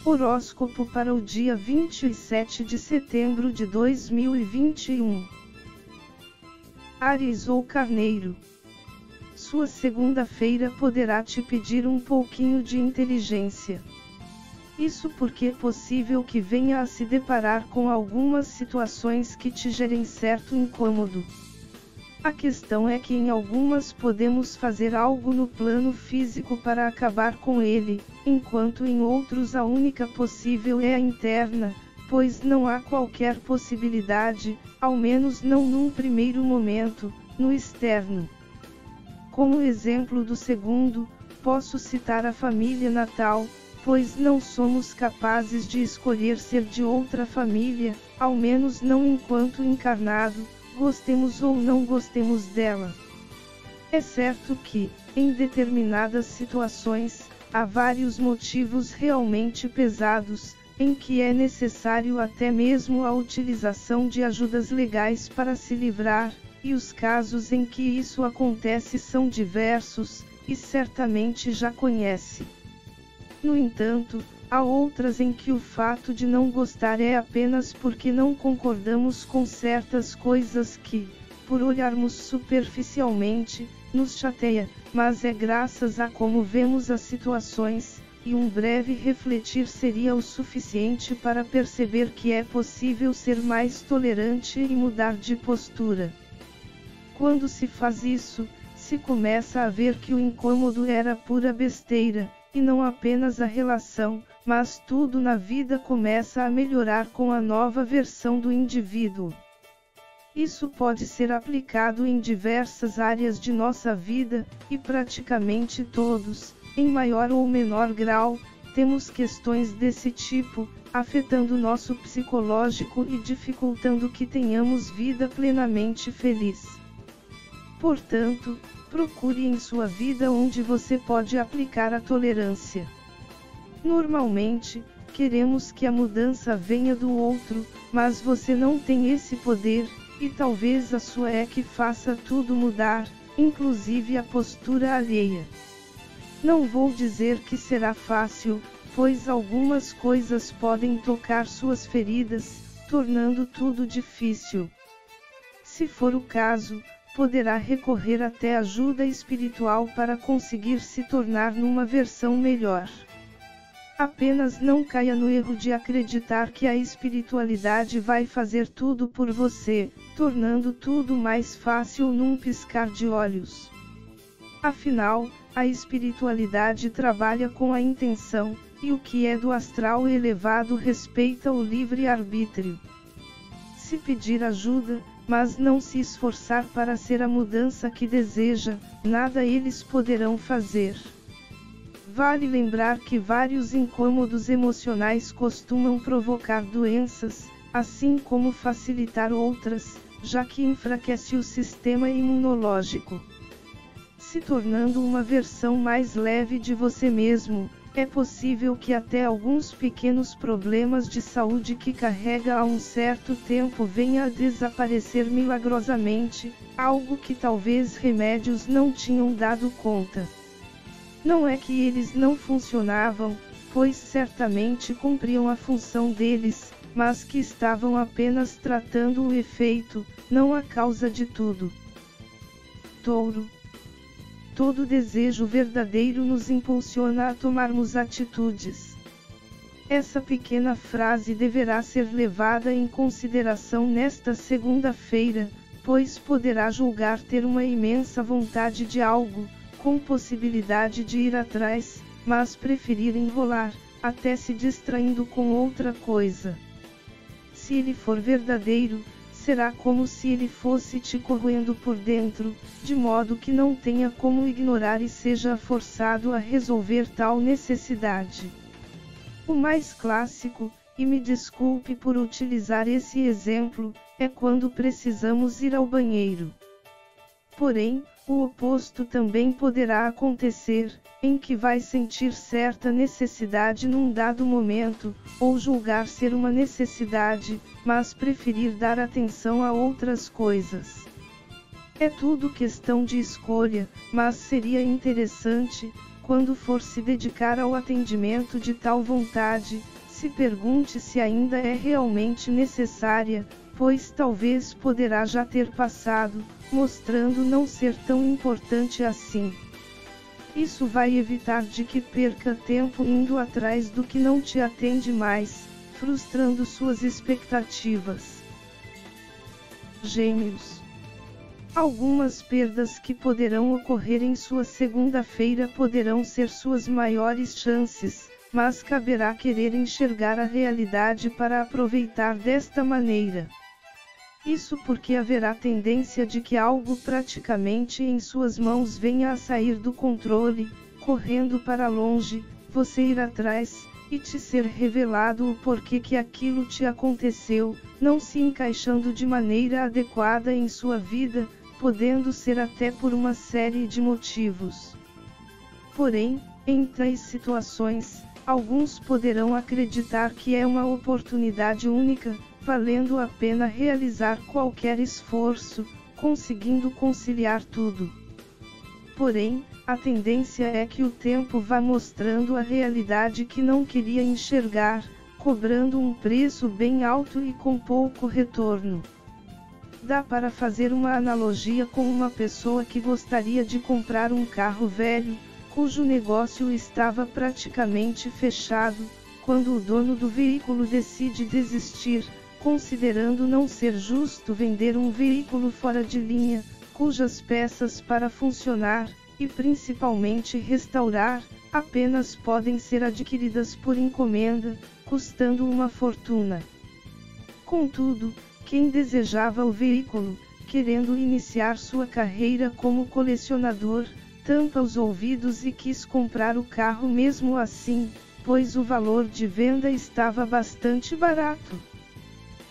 Horóscopo para o dia 27 de setembro de 2021. Áries ou Carneiro. Sua segunda-feira poderá te pedir um pouquinho de inteligência. Isso porque é possível que venha a se deparar com algumas situações que te gerem certo incômodo. A questão é que em algumas podemos fazer algo no plano físico para acabar com ele, enquanto em outros a única possível é a interna, pois não há qualquer possibilidade, ao menos não num primeiro momento, no externo. Como exemplo do segundo, posso citar a família natal, pois não somos capazes de escolher ser de outra família, ao menos não enquanto encarnado, gostemos ou não gostemos dela. É certo que, em determinadas situações, há vários motivos realmente pesados, em que é necessário até mesmo a utilização de ajudas legais para se livrar, e os casos em que isso acontece são diversos, e certamente já conhece. No entanto, há outras em que o fato de não gostar é apenas porque não concordamos com certas coisas que, por olharmos superficialmente, nos chateia, mas é graças a como vemos as situações, e um breve refletir seria o suficiente para perceber que é possível ser mais tolerante e mudar de postura. Quando se faz isso, se começa a ver que o incômodo era pura besteira, e não apenas a relação, mas tudo na vida começa a melhorar com a nova versão do indivíduo. Isso pode ser aplicado em diversas áreas de nossa vida, e praticamente todos, em maior ou menor grau, temos questões desse tipo, afetando nosso psicológico e dificultando que tenhamos vida plenamente feliz. Portanto, procure em sua vida onde você pode aplicar a tolerância. Normalmente, queremos que a mudança venha do outro, mas você não tem esse poder, e talvez a sua é que faça tudo mudar, inclusive a postura alheia. Não vou dizer que será fácil, pois algumas coisas podem tocar suas feridas, tornando tudo difícil. Se for o caso, poderá recorrer até ajuda espiritual para conseguir se tornar numa versão melhor. Apenas não caia no erro de acreditar que a espiritualidade vai fazer tudo por você, tornando tudo mais fácil num piscar de olhos. Afinal, a espiritualidade trabalha com a intenção, e o que é do astral elevado respeita o livre-arbítrio. Se pedir ajuda, mas não se esforçar para ser a mudança que deseja, nada eles poderão fazer. Vale lembrar que vários incômodos emocionais costumam provocar doenças, assim como facilitar outras, já que enfraquece o sistema imunológico. Se tornando uma versão mais leve de você mesmo, é possível que até alguns pequenos problemas de saúde que carrega há um certo tempo venha a desaparecer milagrosamente, algo que talvez remédios não tinham dado conta. Não é que eles não funcionavam, pois certamente cumpriam a função deles, mas que estavam apenas tratando o efeito, não a causa de tudo. Touro. Todo desejo verdadeiro nos impulsiona a tomarmos atitudes. Essa pequena frase deverá ser levada em consideração nesta segunda-feira, pois poderá julgar ter uma imensa vontade de algo, com possibilidade de ir atrás, mas preferir enrolar, até se distraindo com outra coisa. Se ele for verdadeiro, será como se ele fosse te corroendo por dentro, de modo que não tenha como ignorar e seja forçado a resolver tal necessidade. O mais clássico, e me desculpe por utilizar esse exemplo, é quando precisamos ir ao banheiro. Porém, o oposto também poderá acontecer, em que vai sentir certa necessidade num dado momento, ou julgar ser uma necessidade, mas preferir dar atenção a outras coisas. É tudo questão de escolha, mas seria interessante, quando for se dedicar ao atendimento de tal vontade, se pergunte se ainda é realmente necessária, pois talvez poderá já ter passado, mostrando não ser tão importante assim. Isso vai evitar de que perca tempo indo atrás do que não te atende mais, frustrando suas expectativas. Gêmeos. Algumas perdas que poderão ocorrer em sua segunda-feira poderão ser suas maiores chances, mas caberá querer enxergar a realidade para aproveitar desta maneira. Isso porque haverá tendência de que algo praticamente em suas mãos venha a sair do controle, correndo para longe, você ir atrás, e te ser revelado o porquê que aquilo te aconteceu, não se encaixando de maneira adequada em sua vida, podendo ser até por uma série de motivos. Porém, em tais situações, alguns poderão acreditar que é uma oportunidade única, valendo a pena realizar qualquer esforço, conseguindo conciliar tudo. Porém, a tendência é que o tempo vá mostrando a realidade que não queria enxergar, cobrando um preço bem alto e com pouco retorno. Dá para fazer uma analogia com uma pessoa que gostaria de comprar um carro velho, cujo negócio estava praticamente fechado, quando o dono do veículo decide desistir, considerando não ser justo vender um veículo fora de linha, cujas peças para funcionar, e principalmente restaurar, apenas podem ser adquiridas por encomenda, custando uma fortuna. Contudo, quem desejava o veículo, querendo iniciar sua carreira como colecionador, tampa os ouvidos e quis comprar o carro mesmo assim, pois o valor de venda estava bastante barato.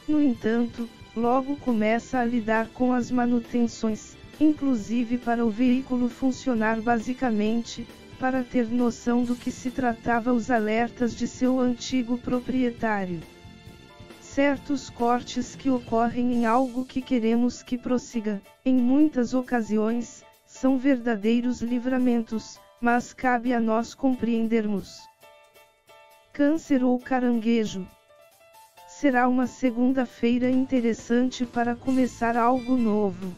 No entanto, logo começa a lidar com as manutenções, inclusive para o veículo funcionar basicamente, para ter noção do que se tratava os alertas de seu antigo proprietário. Certos cortes que ocorrem em algo que queremos que prossiga, em muitas ocasiões, são verdadeiros livramentos, mas cabe a nós compreendermos. Câncer ou caranguejo. Será uma segunda-feira interessante para começar algo novo.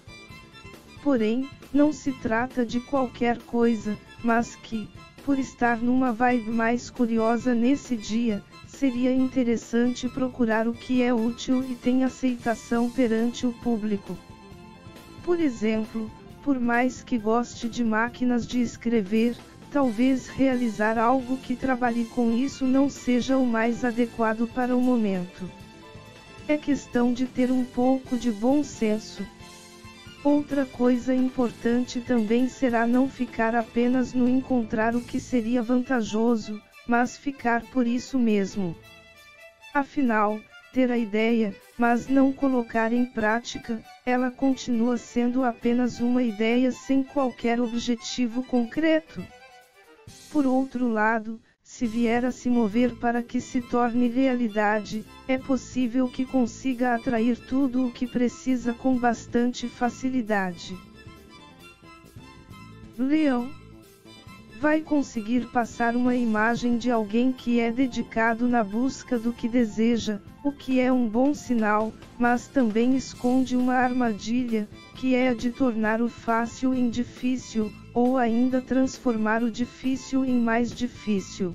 Porém, não se trata de qualquer coisa, mas que, por estar numa vibe mais curiosa nesse dia, seria interessante procurar o que é útil e tem aceitação perante o público. Por exemplo, por mais que goste de máquinas de escrever, talvez realizar algo que trabalhe com isso não seja o mais adequado para o momento. É questão de ter um pouco de bom senso. Outra coisa importante também será não ficar apenas no encontrar o que seria vantajoso, mas ficar por isso mesmo. Afinal, ter a ideia, mas não colocar em prática, ela continua sendo apenas uma ideia sem qualquer objetivo concreto. Por outro lado, se vier a se mover para que se torne realidade, é possível que consiga atrair tudo o que precisa com bastante facilidade. Leão. Vai conseguir passar uma imagem de alguém que é dedicado na busca do que deseja, o que é um bom sinal, mas também esconde uma armadilha, que é a de tornar o fácil em difícil, ou ainda transformar o difícil em mais difícil.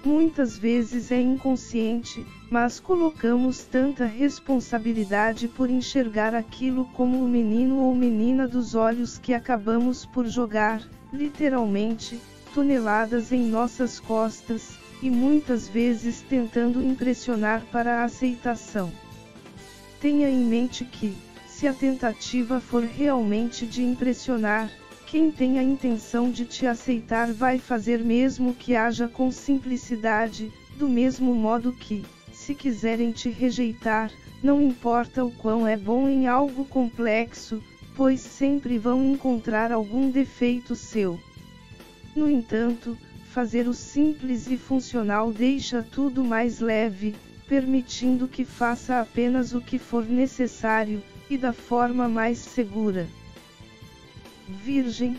Muitas vezes é inconsciente, mas colocamos tanta responsabilidade por enxergar aquilo como o menino ou menina dos olhos que acabamos por jogar, literalmente, toneladas em nossas costas, e muitas vezes tentando impressionar para a aceitação. Tenha em mente que, se a tentativa for realmente de impressionar, quem tem a intenção de te aceitar vai fazer mesmo que haja com simplicidade, do mesmo modo que, se quiserem te rejeitar, não importa o quão é bom em algo complexo, pois sempre vão encontrar algum defeito seu. No entanto, fazer o simples e funcional deixa tudo mais leve, permitindo que faça apenas o que for necessário, e da forma mais segura. Virgem.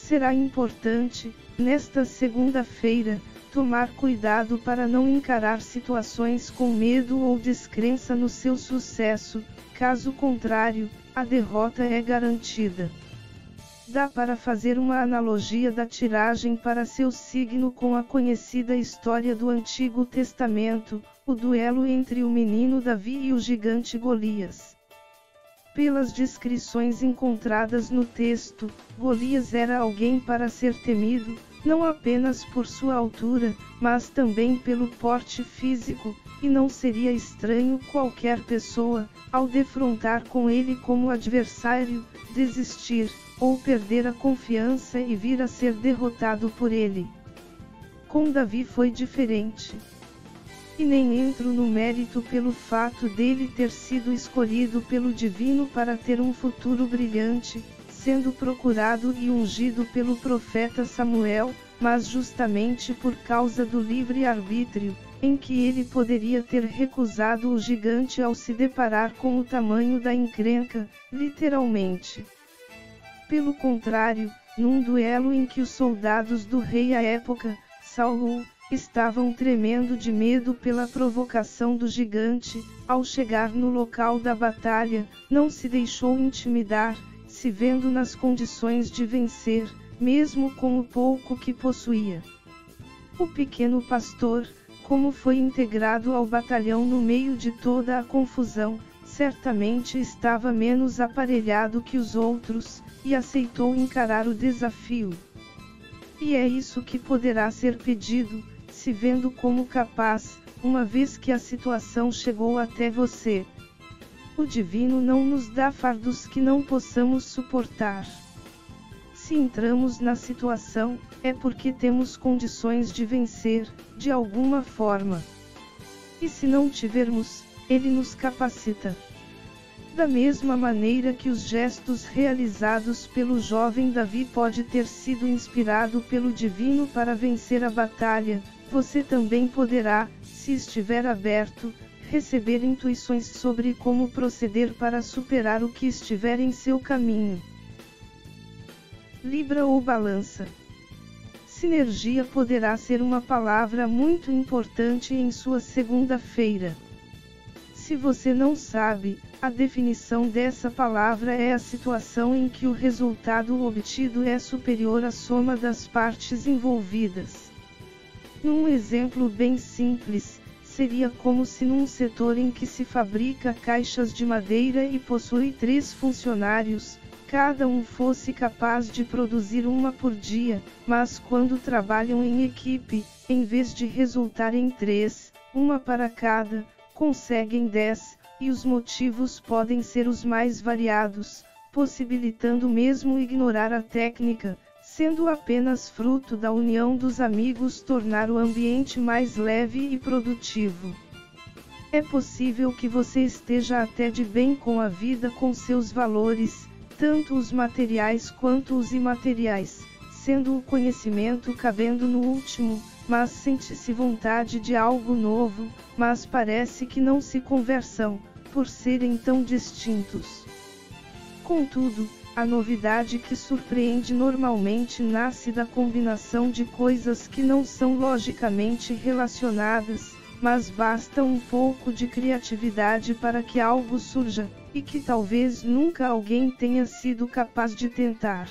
Será importante, nesta segunda-feira, tomar cuidado para não encarar situações com medo ou descrença no seu sucesso, caso contrário, a derrota é garantida. Dá para fazer uma analogia da tiragem para seu signo com a conhecida história do Antigo Testamento, o duelo entre o menino Davi e o gigante Golias. Pelas descrições encontradas no texto, Golias era alguém para ser temido, não apenas por sua altura, mas também pelo porte físico, e não seria estranho qualquer pessoa, ao defrontar com ele como adversário, desistir, ou perder a confiança e vir a ser derrotado por ele. Com Davi foi diferente. E nem entro no mérito pelo fato dele ter sido escolhido pelo divino para ter um futuro brilhante, sendo procurado e ungido pelo profeta Samuel, mas justamente por causa do livre-arbítrio, em que ele poderia ter recusado o gigante ao se deparar com o tamanho da encrenca, literalmente. Pelo contrário, num duelo em que os soldados do rei à época, Saul, estavam tremendo de medo pela provocação do gigante, ao chegar no local da batalha, não se deixou intimidar, se vendo nas condições de vencer, mesmo com o pouco que possuía. O pequeno pastor, como foi integrado ao batalhão no meio de toda a confusão, certamente estava menos aparelhado que os outros, e aceitou encarar o desafio. E é isso que poderá ser pedido, se vendo como capaz, uma vez que a situação chegou até você. O divino não nos dá fardos que não possamos suportar. Se entramos na situação, é porque temos condições de vencer, de alguma forma. E se não tivermos, ele nos capacita. Da mesma maneira que os gestos realizados pelo jovem Davi pode ter sido inspirado pelo divino para vencer a batalha, você também poderá, se estiver aberto, receber intuições sobre como proceder para superar o que estiver em seu caminho. Libra ou Balança. Sinergia poderá ser uma palavra muito importante em sua segunda-feira. Se você não sabe, a definição dessa palavra é a situação em que o resultado obtido é superior à soma das partes envolvidas. Num exemplo bem simples, seria como se num setor em que se fabrica caixas de madeira e possui 3 funcionários, cada um fosse capaz de produzir uma por dia, mas quando trabalham em equipe, em vez de resultar em 3, uma para cada, conseguem 10, e os motivos podem ser os mais variados, possibilitando mesmo ignorar a técnica, sendo apenas fruto da união dos amigos tornar o ambiente mais leve e produtivo. É possível que você esteja até de bem com a vida com seus valores, tanto os materiais quanto os imateriais, sendo o conhecimento cabendo no último, mas sente-se vontade de algo novo, mas parece que não se conversam, por serem tão distintos. Contudo, a novidade que surpreende normalmente nasce da combinação de coisas que não são logicamente relacionadas, mas basta um pouco de criatividade para que algo surja, e que talvez nunca alguém tenha sido capaz de tentar.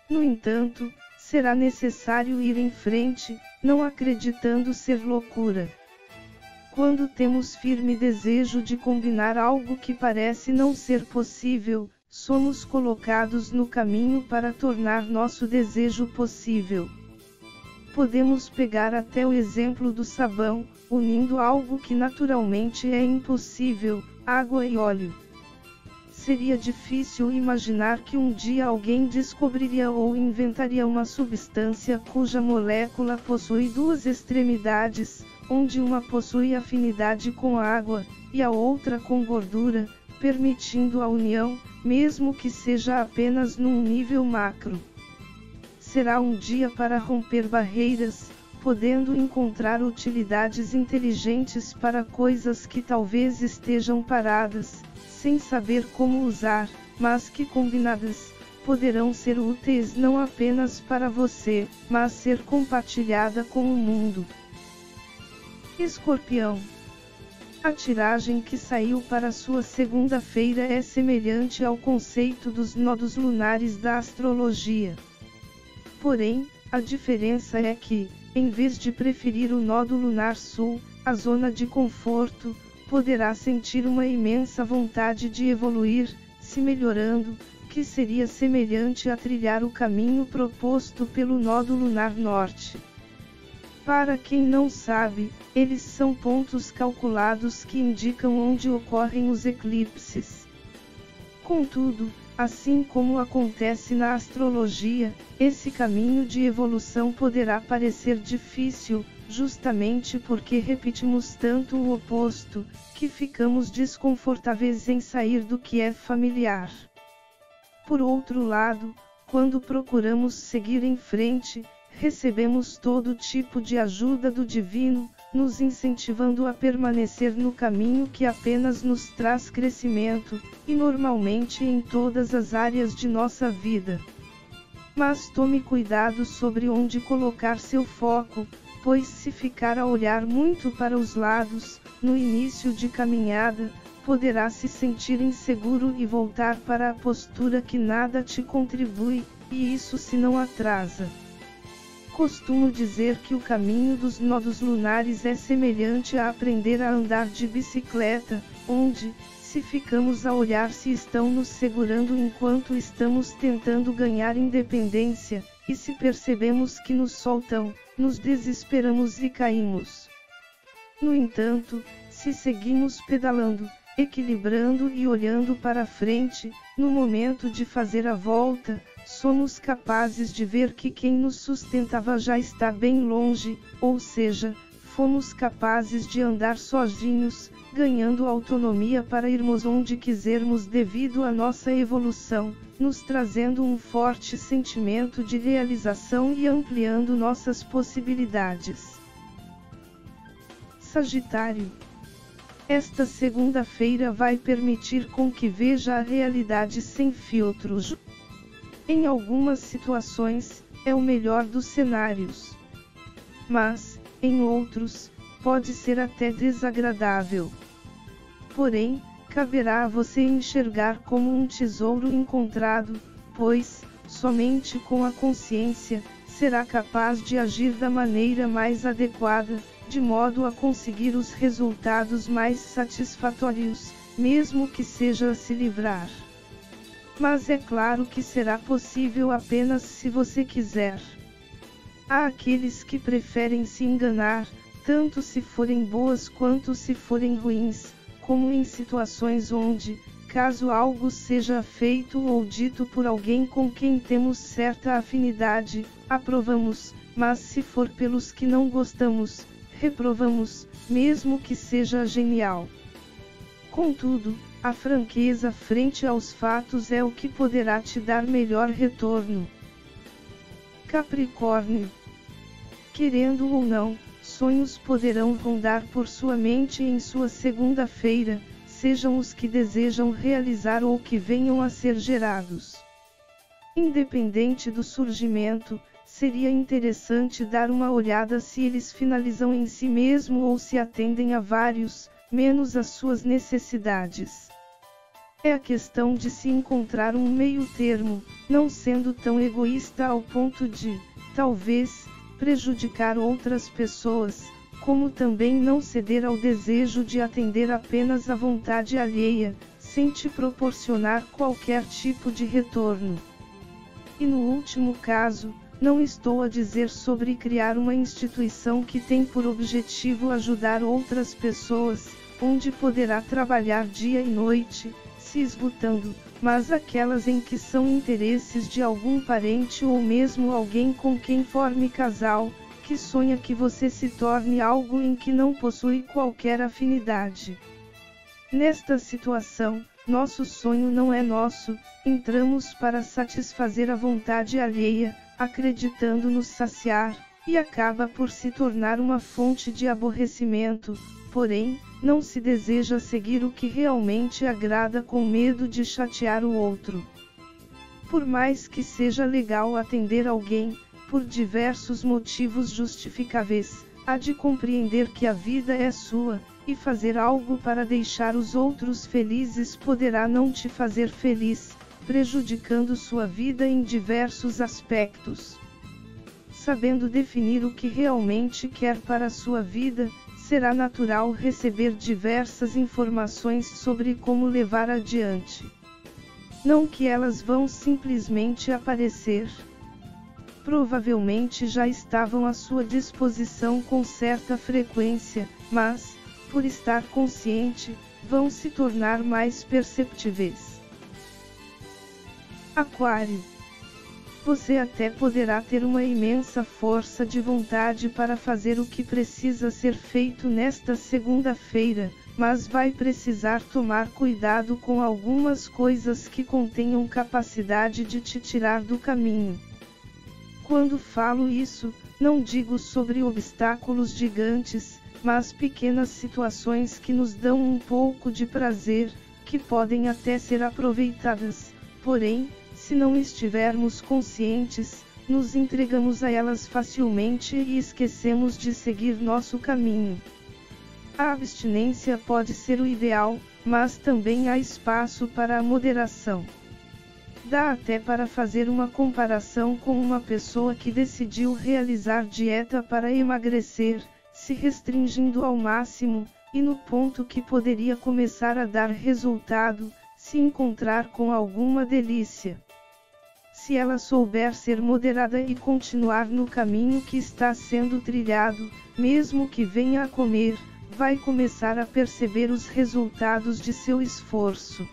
No entanto, será necessário ir em frente, não acreditando ser loucura. Quando temos firme desejo de combinar algo que parece não ser possível, somos colocados no caminho para tornar nosso desejo possível. Podemos pegar até o exemplo do sabão, unindo algo que naturalmente é impossível, água e óleo. Seria difícil imaginar que um dia alguém descobriria ou inventaria uma substância cuja molécula possui 2 extremidades, onde uma possui afinidade com a água, e a outra com gordura, permitindo a união, mesmo que seja apenas num nível macro. Será um dia para romper barreiras, podendo encontrar utilidades inteligentes para coisas que talvez estejam paradas, sem saber como usar, mas que combinadas, poderão ser úteis não apenas para você, mas ser compartilhada com o mundo. Escorpião. A tiragem que saiu para sua segunda-feira é semelhante ao conceito dos nodos lunares da astrologia. Porém, a diferença é que, em vez de preferir o nodo lunar sul, a zona de conforto, poderá sentir uma imensa vontade de evoluir, se melhorando, que seria semelhante a trilhar o caminho proposto pelo nodo lunar norte. Para quem não sabe, eles são pontos calculados que indicam onde ocorrem os eclipses. Contudo, assim como acontece na astrologia, esse caminho de evolução poderá parecer difícil, justamente porque repetimos tanto o oposto, que ficamos desconfortáveis em sair do que é familiar. Por outro lado, quando procuramos seguir em frente, recebemos todo tipo de ajuda do divino, nos incentivando a permanecer no caminho que apenas nos traz crescimento, e normalmente em todas as áreas de nossa vida. Mas tome cuidado sobre onde colocar seu foco, pois se ficar a olhar muito para os lados, no início de caminhada, poderá se sentir inseguro e voltar para a postura que nada te contribui, e isso se não atrasa. Costumo dizer que o caminho dos nodos lunares é semelhante a aprender a andar de bicicleta, onde, se ficamos a olhar se estão nos segurando enquanto estamos tentando ganhar independência, e se percebemos que nos soltam, nos desesperamos e caímos. No entanto, se seguimos pedalando, equilibrando e olhando para frente, no momento de fazer a volta, somos capazes de ver que quem nos sustentava já está bem longe, ou seja, fomos capazes de andar sozinhos, ganhando autonomia para irmos onde quisermos devido à nossa evolução, nos trazendo um forte sentimento de realização e ampliando nossas possibilidades. Sagitário. Esta segunda-feira vai permitir com que veja a realidade sem filtros. Em algumas situações, é o melhor dos cenários. Mas, em outros, pode ser até desagradável. Porém, caberá a você enxergar como um tesouro encontrado, pois, somente com a consciência, será capaz de agir da maneira mais adequada, de modo a conseguir os resultados mais satisfatórios, mesmo que seja a se livrar. Mas é claro que será possível apenas se você quiser. Há aqueles que preferem se enganar, tanto se forem boas quanto se forem ruins, como em situações onde, caso algo seja feito ou dito por alguém com quem temos certa afinidade, aprovamos, mas se for pelos que não gostamos, reprovamos, mesmo que seja genial. Contudo, a franqueza frente aos fatos é o que poderá te dar melhor retorno. Capricórnio. Querendo ou não, sonhos poderão rondar por sua mente em sua segunda-feira, sejam os que desejam realizar ou que venham a ser gerados. Independente do surgimento, seria interessante dar uma olhada se eles finalizam em si mesmo ou se atendem a vários, menos às suas necessidades. É a questão de se encontrar um meio termo, não sendo tão egoísta ao ponto de, talvez, prejudicar outras pessoas, como também não ceder ao desejo de atender apenas à vontade alheia, sem te proporcionar qualquer tipo de retorno. E no último caso, não estou a dizer sobre criar uma instituição que tem por objetivo ajudar outras pessoas, onde poderá trabalhar dia e noite, se esgotando, mas aquelas em que são interesses de algum parente ou mesmo alguém com quem forme casal, que sonha que você se torne algo em que não possui qualquer afinidade. Nesta situação, nosso sonho não é nosso, entramos para satisfazer a vontade alheia, acreditando nos saciar, e acaba por se tornar uma fonte de aborrecimento, porém, não se deseja seguir o que realmente agrada com medo de chatear o outro. Por mais que seja legal atender alguém, por diversos motivos justificáveis, há de compreender que a vida é sua, e fazer algo para deixar os outros felizes poderá não te fazer feliz, prejudicando sua vida em diversos aspectos. Sabendo definir o que realmente quer para a sua vida, será natural receber diversas informações sobre como levar adiante. Não que elas vão simplesmente aparecer. Provavelmente já estavam à sua disposição com certa frequência, mas, por estar consciente, vão se tornar mais perceptíveis. Aquário. Você até poderá ter uma imensa força de vontade para fazer o que precisa ser feito nesta segunda-feira, mas vai precisar tomar cuidado com algumas coisas que contenham capacidade de te tirar do caminho. Quando falo isso, não digo sobre obstáculos gigantes, mas pequenas situações que nos dão um pouco de prazer, que podem até ser aproveitadas, porém, se não estivermos conscientes, nos entregamos a elas facilmente e esquecemos de seguir nosso caminho. A abstinência pode ser o ideal, mas também há espaço para a moderação. Dá até para fazer uma comparação com uma pessoa que decidiu realizar dieta para emagrecer, se restringindo ao máximo, e no ponto que poderia começar a dar resultado, se encontrar com alguma delícia. Se ela souber ser moderada e continuar no caminho que está sendo trilhado, mesmo que venha a comer, vai começar a perceber os resultados de seu esforço.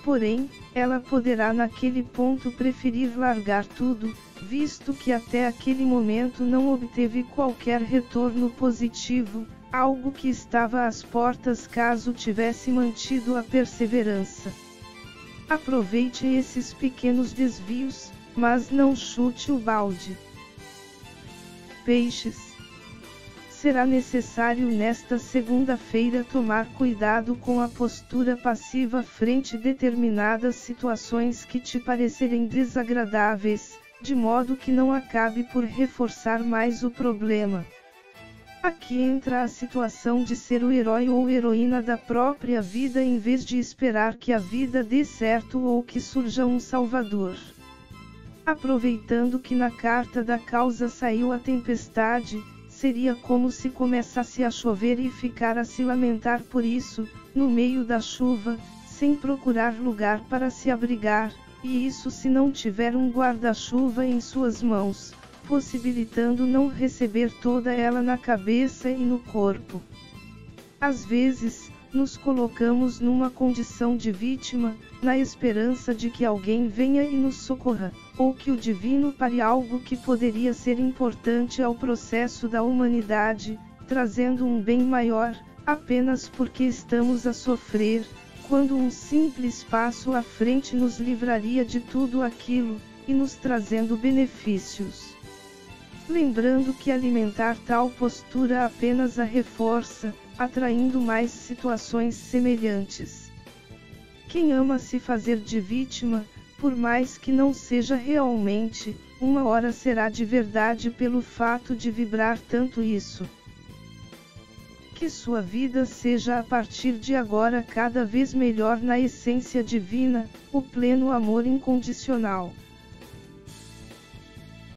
Porém, ela poderá naquele ponto preferir largar tudo, visto que até aquele momento não obteve qualquer retorno positivo, algo que estava às portas caso tivesse mantido a perseverança. Aproveite esses pequenos desvios, mas não chute o balde. Peixes. Será necessário nesta segunda-feira tomar cuidado com a postura passiva frente a determinadas situações que te parecerem desagradáveis, de modo que não acabe por reforçar mais o problema. Aqui entra a situação de ser o herói ou heroína da própria vida em vez de esperar que a vida dê certo ou que surja um salvador. Aproveitando que na carta da causa saiu a tempestade, seria como se começasse a chover e ficar a se lamentar por isso, no meio da chuva, sem procurar lugar para se abrigar, e isso se não tiver um guarda-chuva em suas mãos, possibilitando não receber toda ela na cabeça e no corpo. Às vezes, nos colocamos numa condição de vítima, na esperança de que alguém venha e nos socorra, ou que o divino pare algo que poderia ser importante ao processo da humanidade, trazendo um bem maior, apenas porque estamos a sofrer, quando um simples passo à frente nos livraria de tudo aquilo, e nos trazendo benefícios. Lembrando que alimentar tal postura apenas a reforça, atraindo mais situações semelhantes. Quem ama se fazer de vítima, por mais que não seja realmente, uma hora será de verdade pelo fato de vibrar tanto isso. Que sua vida seja a partir de agora cada vez melhor na essência divina, o pleno amor incondicional.